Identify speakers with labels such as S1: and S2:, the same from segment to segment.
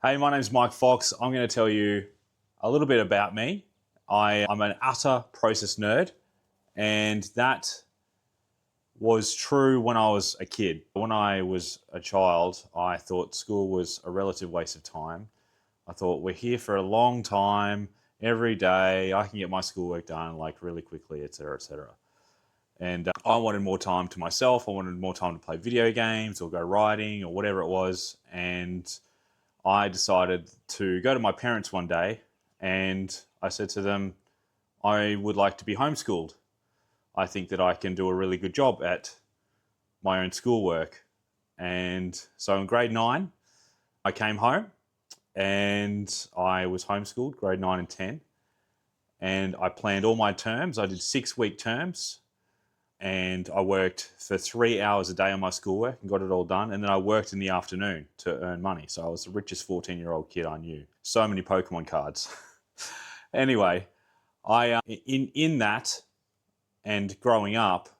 S1: Hey, my name's Mike Fox. I'm going to tell you a little bit about me. I'm an utter process nerd, and that was true when I was a kid. When I was a child, I thought school was a relative waste of time. I thought we're here for a long time, every day. I can get my schoolwork done like really quickly, etc., etc. And I wanted more time to myself. I wanted more time to play video games or go riding or whatever it was. And I decided to go to my parents one day and I said to them, I would like to be homeschooled. I think that I can do a really good job at my own schoolwork. And so in grade 9, I came home and I was homeschooled, grade 9 and 10. And I planned all my terms. I did 6-week terms and I worked for 3 hours a day on my schoolwork and got it all done. And then I worked in the afternoon to earn money. So I was the richest 14-year-old kid I knew. So many Pokemon cards. Anyway, I in that and growing up,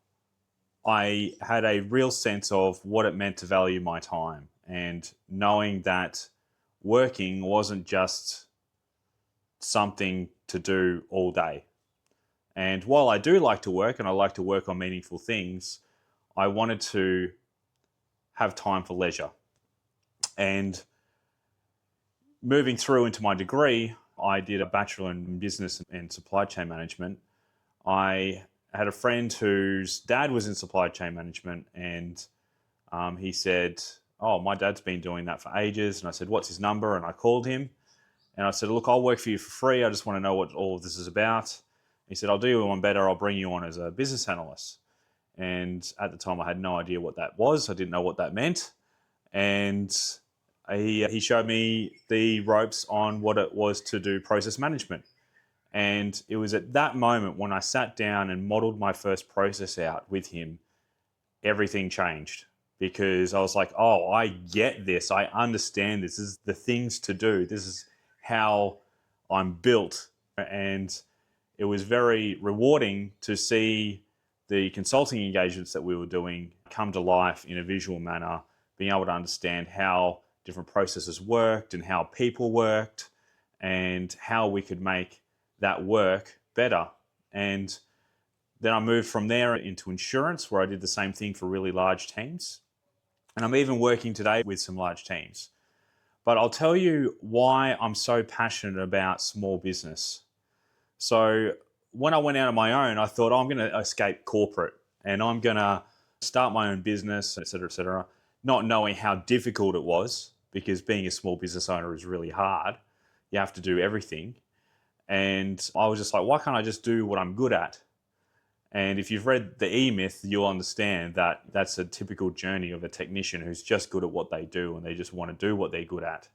S1: I had a real sense of what it meant to value my time and knowing that working wasn't just something to do all day. And while I do like to work and I like to work on meaningful things, I wanted to have time for leisure. And moving through into my degree, I did a Bachelor in Business and Supply Chain Management. I had a friend whose dad was in supply chain management and he said, oh, my dad's been doing that for ages. And I said, what's his number? And I called him and I said, look, I'll work for you for free. I just want to know what all of this is about. He said, I'll do you one better. I'll bring you on as a business analyst. And at the time, I had no idea what that was. I didn't know what that meant. And he showed me the ropes on what it was to do process management. And it was at that moment when I sat down and modeled my first process out with him, everything changed. Because I was like, oh, I get this. I understand this. This is the things to do. This is how I'm built. And it was very rewarding to see the consulting engagements that we were doing come to life in a visual manner, being able to understand how different processes worked and how people worked and how we could make that work better. And then I moved from there into insurance, where I did the same thing for really large teams. And I'm even working today with some large teams. But I'll tell you why I'm so passionate about small business. So when I went out on my own, I thought, oh, I'm going to escape corporate and I'm going to start my own business, et cetera, not knowing how difficult it was, because being a small business owner is really hard. You have to do everything. And I was just like, why can't I just do what I'm good at? And if you've read The E-Myth, you'll understand that that's a typical journey of a technician who's just good at what they do and they just want to do what they're good at.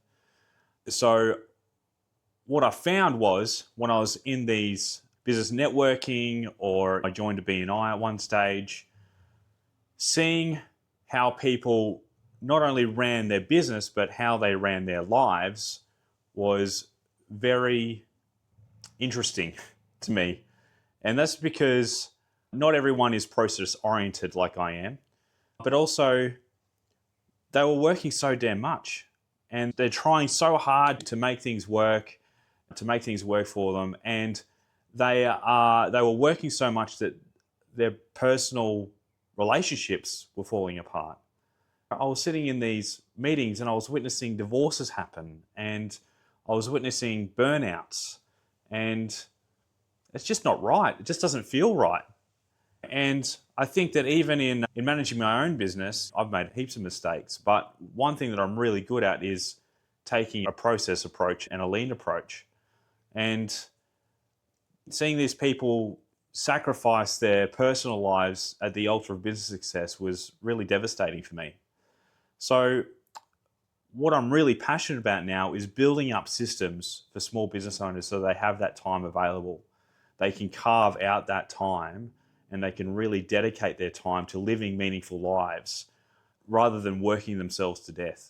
S1: So what I found was when I was in these business networking or I joined a BNI at one stage, seeing how people not only ran their business, but how they ran their lives was very interesting to me. And that's because not everyone is process oriented like I am, but also they were working so damn much and they're trying so hard to make things work for them. And they were working so much that their personal relationships were falling apart. I was sitting in these meetings and I was witnessing divorces happen and I was witnessing burnouts, and it's just not right. It just doesn't feel right. And I think that even in managing my own business, I've made heaps of mistakes. But one thing that I'm really good at is taking a process approach and a lean approach. And seeing these people sacrifice their personal lives at the altar of business success was really devastating for me. So what I'm really passionate about now is building up systems for small business owners so they have that time available. They can carve out that time and they can really dedicate their time to living meaningful lives rather than working themselves to death.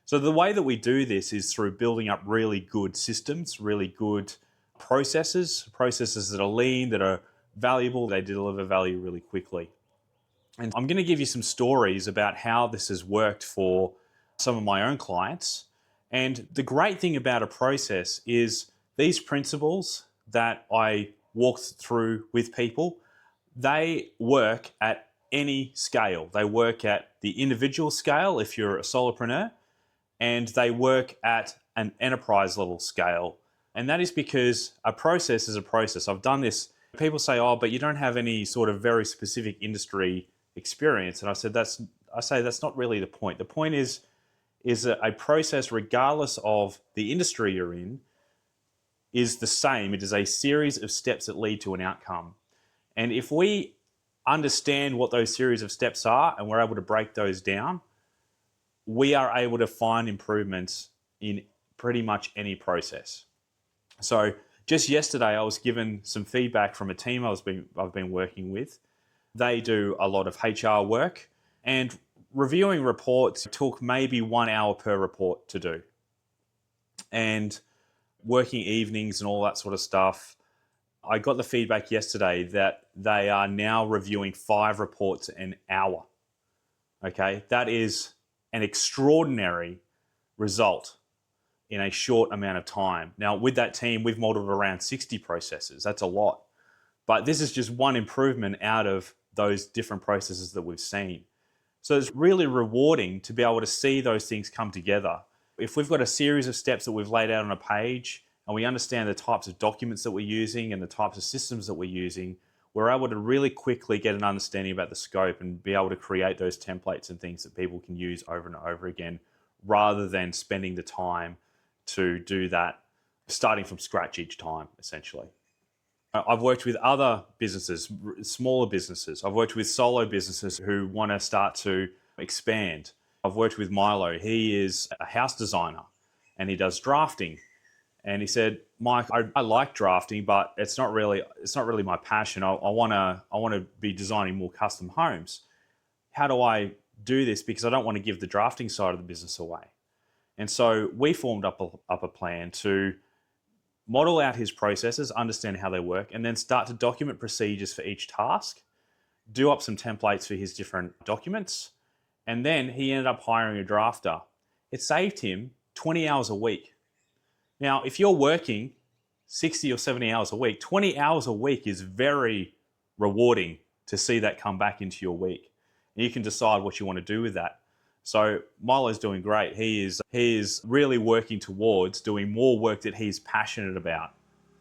S1: So the way that we do this is through building up really good systems, really good processes that are lean, that are valuable, they deliver value really quickly. And I'm going to give you some stories about how this has worked for some of my own clients And the great thing about a process is these principles that I walked through with people, they work at any scale. They work at the individual scale if you're a solopreneur, and they work at an enterprise level scale. And that is because a process is a process. I've done this. People say, "Oh, but you don't have any sort of very specific industry experience." And I say that's not really the point. The point is that a process, regardless of the industry you're in, is the same. It is a series of steps that lead to an outcome. And if we understand what those series of steps are and we're able to break those down, we are able to find improvements in pretty much any process. So just yesterday, I was given some feedback from a team I've been working with. They do a lot of HR work, and reviewing reports took maybe 1 hour per report to do. And working evenings and all that sort of stuff, I got the feedback yesterday that they are now reviewing 5 reports an hour. Okay, that is an extraordinary result in a short amount of time. Now, with that team, we've modeled around 60 processes. That's a lot. But this is just one improvement out of those different processes that we've seen. So it's really rewarding to be able to see those things come together. If we've got a series of steps that we've laid out on a page and we understand the types of documents that we're using and the types of systems that we're using, we're able to really quickly get an understanding about the scope and be able to create those templates and things that people can use over and over again, rather than spending the time to do that starting from scratch each time, essentially. I've worked with other businesses, smaller businesses. I've worked with solo businesses who want to start to expand. I've worked with Milo. He is a house designer and he does drafting. And he said, "Mike, I like drafting, but it's not really my passion. I want to be designing more custom homes. How do I do this? Because I don't want to give the drafting side of the business away." And so we formed up a plan to model out his processes, understand how they work, and then start to document procedures for each task, do up some templates for his different documents, and then he ended up hiring a drafter. It saved him 20 hours a week. Now, if you're working 60 or 70 hours a week, 20 hours a week is very rewarding to see that come back into your week. And you can decide what you want to do with that. So Milo's doing great. He is really working towards doing more work that he's passionate about.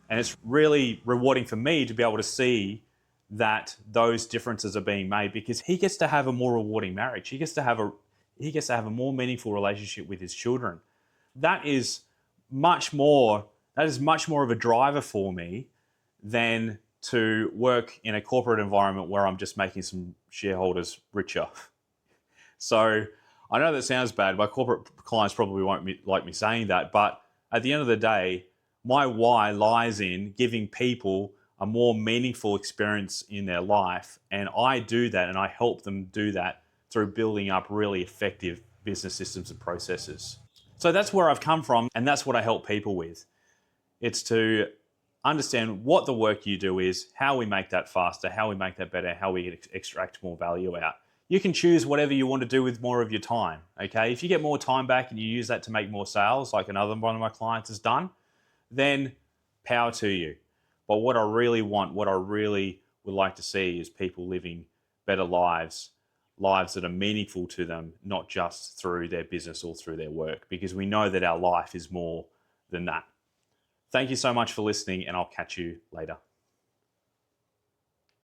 S1: And it's really rewarding for me to be able to see that those differences are being made, because he gets to have a more rewarding marriage. He gets to have a more meaningful relationship with his children. That is much more of a driver for me than to work in a corporate environment where I'm just making some shareholders richer. So I know that sounds bad. My corporate clients probably won't like me saying that, but at the end of the day, my why lies in giving people a more meaningful experience in their life. And I do that, and I help them do that through building up really effective business systems and processes. So that's where I've come from, and that's what I help people with. It's to understand what the work you do is, how we make that faster, how we make that better, how we extract more value out. You can choose whatever you want to do with more of your time, okay? If you get more time back and you use that to make more sales, like another one of my clients has done, then power to you. But what I really want, what I really would like to see is people living better lives that are meaningful to them, not just through their business or through their work, because we know that our life is more than that. Thank you so much for listening, and I'll catch you later.